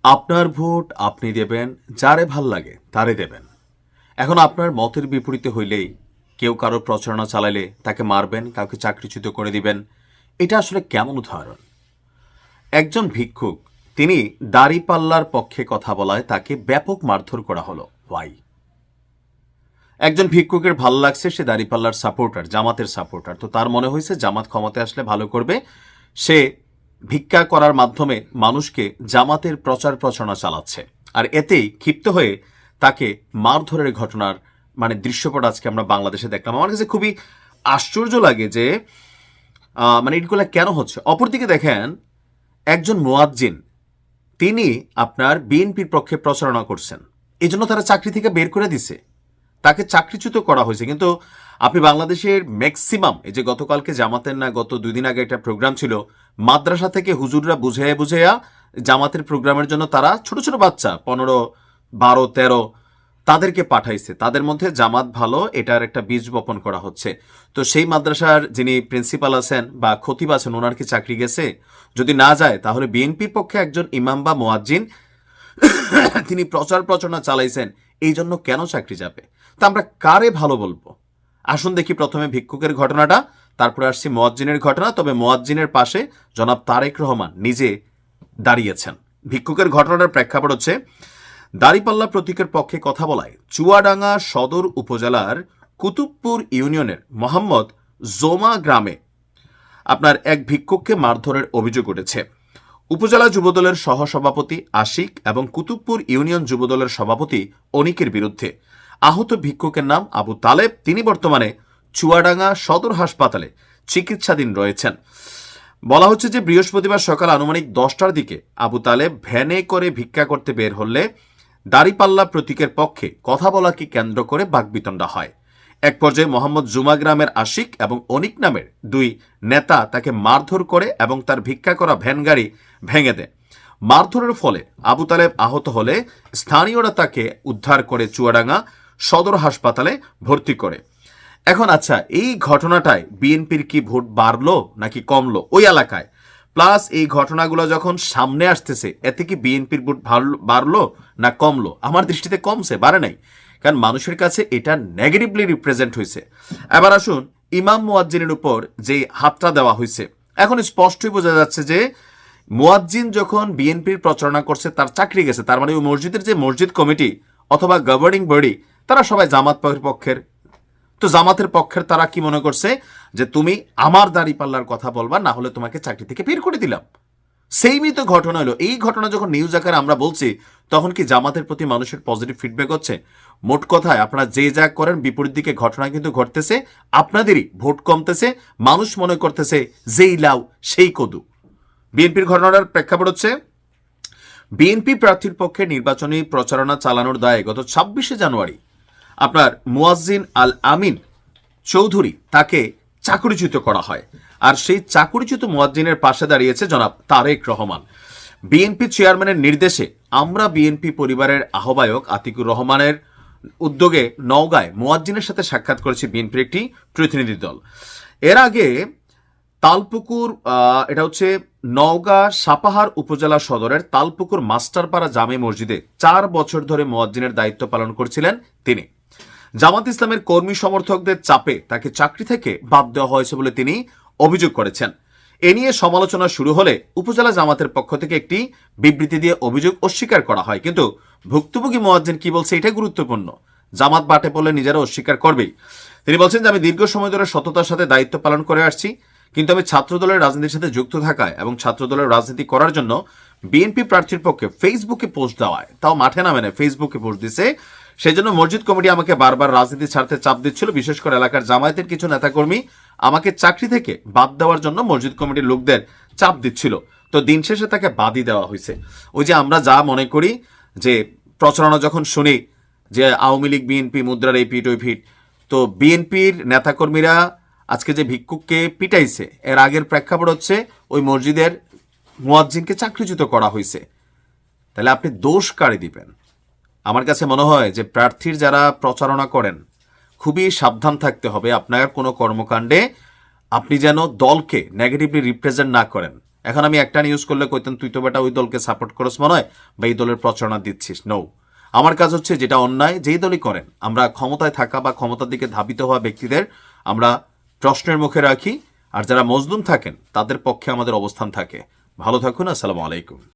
আপনার ভোট আপনি দেবেন, যারে ভাল লাগে তারে দেবেন। এখন আপনার মতের বিপরীতে হইলেই কেউ কারো প্রচারণা চালাইলে তাকে মারবেন, কাউকে চাকরিচ্যুত করে দিবেন। এটা আসলে কেমন উদাহরণ? একজন ভিক্ষুক, তিনি দাড়িপাল্লার পক্ষে কথা বলায় তাকে ব্যাপক মারধর করা হলো। ওয়াই? একজন ভিক্ষুকের ভালো লাগছে, সে দাড়িপাল্লার সাপোর্টার, জামাতের সাপোর্টার, তো তার মনে হয়েছে জামাত ক্ষমতায় আসলে ভালো করবে। সে ভিক্ষা করার মাধ্যমে মানুষকে জামাতের প্রচারণা চালাচ্ছে, আর এতেই ক্ষিপ্ত হয়ে তাকে মারধরের ঘটনার দৃশ্যপট আজকে আমরা বাংলাদেশে দেখলাম। আমার কাছে খুবই আশ্চর্য লাগে যে এগুলো কেন হচ্ছে। অপরদিকে দেখেন, একজন মুয়াজ্জিন, তিনি আপনার বিএনপির পক্ষে প্রচারণা করছেন, এই জন্য তারা চাকরি থেকে বের করে দিছে, তাকে চাকরিচ্যুত করা হয়েছে। কিন্তু আপনি বাংলাদেশের ম্যাক্সিমাম, এই যে গতকালকে জামাতের না গত 2 দিন আগে একটা প্রোগ্রাম ছিল, মাদ্রাসা থেকে হুজুররা বুঝাইয়া জামাতের প্রোগ্রামের জন্য তারা ছোট ছোট বাচ্চা 15, 12, 13 তাদেরকে পাঠাইছে। তাদের মধ্যে জামাত ভালো, এটার একটা বীজ বপন করা হচ্ছে। তো সেই মাদ্রাসার যিনি প্রিন্সিপাল আছেন বা খতিব আছেন, ওনার কি চাকরি গেছে? যদি না যায় তাহলে বিএনপির পক্ষে একজন ইমাম বা মুয়াজ্জিন তিনি প্রচারণা চালাইছেন, এই জন্য কেন চাকরি যাবে? তা আমরা কারে ভালো বলবো? আসুন দেখি প্রথমে ভিক্ষুকের ঘটনাটা, তারপরে আসছি মুয়াজ্জিনের ঘটনা। তবে মুয়াজ্জিনের পাশে জনাব তারেক রহমান নিজে দাঁড়িয়েছেন। ভিক্ষুকের ঘটনার প্রেক্ষাপট হচ্ছে, দাড়িপাল্লা প্রতীকের পক্ষে কথা বলায় চুয়াডাঙ্গা সদর উপজেলার কুতুবপুর ইউনিয়নের মোহাম্মদ জোমা গ্রামে আপনার এক ভিক্ষুককে মারধরের অভিযোগ উঠেছে। উপজেলা যুবদলের সহসভাপতি আশিক এবং কুতুবপুর ইউনিয়ন যুবদলের সভাপতি অনিকের বিরুদ্ধে। আহত ভিক্ষুকের নাম আবু তালেব, তিনি বর্তমানে চুয়াডাঙ্গা সদর হাসপাতালে চিকিৎসাধীন রয়েছেন। বলা হচ্ছে যে বৃহস্পতিবার সকাল আনুমানিক 10টার দিকে আবু তালেব ভ্যানে করে ভিক্ষা করতে বের হলে দাড়িপাল্লা প্রতীকের পক্ষে কথা বলাকে কেন্দ্র করে বাকবিতণ্ডা হয়। এক পর্যায়ে মোহাম্মদ জুমা গ্রামের আশিক এবং অনিক নামের 2 নেতা তাকে মারধর করে এবং তার ভিক্ষা করা ভ্যান গাড়ি ভেঙে দেয়। মারধরের ফলে আবু তালেব আহত হলে স্থানীয়রা তাকে উদ্ধার করে চুয়াডাঙ্গা সদর হাসপাতালে ভর্তি করে। এখন আচ্ছা, এই ঘটনাটায় বিএনপির কি ভোট বাড়লো নাকি কমলো ওই এলাকায়? প্লাস এই ঘটনাগুলো যখন সামনে আসতেছে, এতে কি বিএনপির ভোট বাড়লো না কমলো? আমার দৃষ্টিতে কমছে, বাড়ে নাই, কারণ মানুষের কাছে এটা নেগেটিভলি রিপ্রেজেন্ট হয়েছে। এবার আসুন ইমাম মুয়াজ্জিনের উপর যে হাতটা দেওয়া হয়েছে, এখন স্পষ্টই বোঝা যাচ্ছে যে মুয়াজ্জিন যখন বিএনপির প্রচারণা করছে তার চাকরি গেছে, তার মানে ওই মসজিদের যে মসজিদ কমিটি অথবা গভর্নিং বডি, তারা সবাই জামাত পক্ষের। তো জামাতের পক্ষের তারা কি মনে করছে যে তুমি আমার দাড়িপাল্লার কথা বলবা, না হলে তোমাকে চাকরি থেকে বের করে দিলাম। সেইমই তো ঘটনা হলো। এই ঘটনা যখন নিউজ আকারে আমরা বলছি, তখন কি জামাতের প্রতি মানুষের পজিটিভ ফিডব্যাক হচ্ছে? মোট কথায় আপনারা যে যা করেন, বিপরীত দিকে ঘটনা কিন্তু ঘটতেছে, আপনাদেরই ভোট কমতেছে, মানুষ মনে করতেছে যেই লাউ সেই কদু। বিএনপির ঘটনার প্রেক্ষাপট হচ্ছে, বিএনপি প্রার্থীর পক্ষে নির্বাচনী প্রচারণা চালানোর দায়ে গত 26শে জানুয়ারি আপনার মুয়াজ্জিন আল আমিন চৌধুরী তাকে চাকরিচ্যুত করা হয়। আর সেই চাকরিচ্যুত মুয়াজ্জিনের পাশে দাঁড়িয়েছে জনাব তারেক রহমান। বিএনপি চেয়ারম্যানের নির্দেশে আমরা বিএনপি পরিবারের আহ্বায়ক আতিকুর রহমানের উদ্যোগে নওগাঁয় মুয়াজ্জিনের সাথে সাক্ষাৎ করেছে বিএনপির একটি প্রতিনিধি দল। এর আগে তালপুকুর, এটা হচ্ছে নওগাঁ সাপাহার উপজেলা সদরের তালপুকুর মাস্টারপাড়া জামে মসজিদে 4 বছর ধরে মুয়াজ্জিনের দায়িত্ব পালন করছিলেন তিনি। জামাত ইসলামের কর্মী সমর্থকদের চাপে তাকে চাকরি থেকে বাদ দেওয়া হয়েছে বলে তিনি অভিযোগ করেছেন। এ নিয়ে সমালোচনা শুরু হলে উপজেলা জামাতের পক্ষ থেকে একটি বিবৃতি দিয়ে অভিযোগ অস্বীকার করা হয়। কিন্তু ভুক্তভোগী মুয়াজ্জিন কি বলছে, এটা গুরুত্বপূর্ণ। জামাত বাটে পড়লে নিজেরা অস্বীকার করবেই। তিনি বলছেন যে আমি দীর্ঘ সময় ধরে সততার সাথে দায়িত্ব পালন করে আসছি, কিন্তু আমি ছাত্রদলের রাজনীতির সাথে যুক্ত থাকায় এবং ছাত্রদলের রাজনীতি করার জন্য বিএনপি প্রার্থীর পক্ষে ফেসবুকে পোস্ট দেওয়ায়, তাও মাঠে নামে না, ফেসবুকে পোস্ট দিছে, সেই জন্য মসজিদ কমিটি আমাকে বারবার রাজনীতি ছাড়তে চাপ দিচ্ছিল। বিশেষ করে এলাকার জামায়াতের কিছু নেতাকর্মী আমাকে চাকরি থেকে বাদ দেওয়ার জন্য মসজিদ কমিটির লোকদের চাপ দিচ্ছিল। তো দিন শেষে তাকে বাদই দেওয়া হয়েছে। ওই যে আমরা যা মনে করি যে প্রচারণা যখন শুনি যে আওয়ামী লীগ বিএনপি মুদ্রার এই পিট ওই ফিট, তো বিএনপির নেতাকর্মীরা আজকে যে ভিক্ষুককে পিটাইছে, এর আগের প্রেক্ষাপট হচ্ছে ওই মসজিদের মুয়াজ্জিনকে চাকরিচ্যুত করা হয়েছে। তাহলে আপনি দোষ কারে দিবেন? আমার কাছে মনে হয় যে প্রার্থীর যারা প্রচারণা করেন, খুবই সাবধান থাকতে হবে। আপনার কোনো কর্মকাণ্ডে আপনি যেন দলকে নেগেটিভলি রিপ্রেজেন্ট না করেন। এখন আমি একটা নিউজ করলে কইতেন তুই তো বেটা ওই দলকে সাপোর্ট করস মনে হয় বা এই দলের প্রচারণা দিচ্ছিস। নো, আমার কাজ হচ্ছে যেটা অন্যায় যেই দলই করেন আমরা ক্ষমতায় থাকা বা ক্ষমতার দিকে ধাবিত হওয়া ব্যক্তিদের আমরা প্রশ্নের মুখে রাখি, আর যারা মজলুম থাকেন তাদের পক্ষে আমাদের অবস্থান থাকে। ভালো থাকুন, আসসালামু আলাইকুম।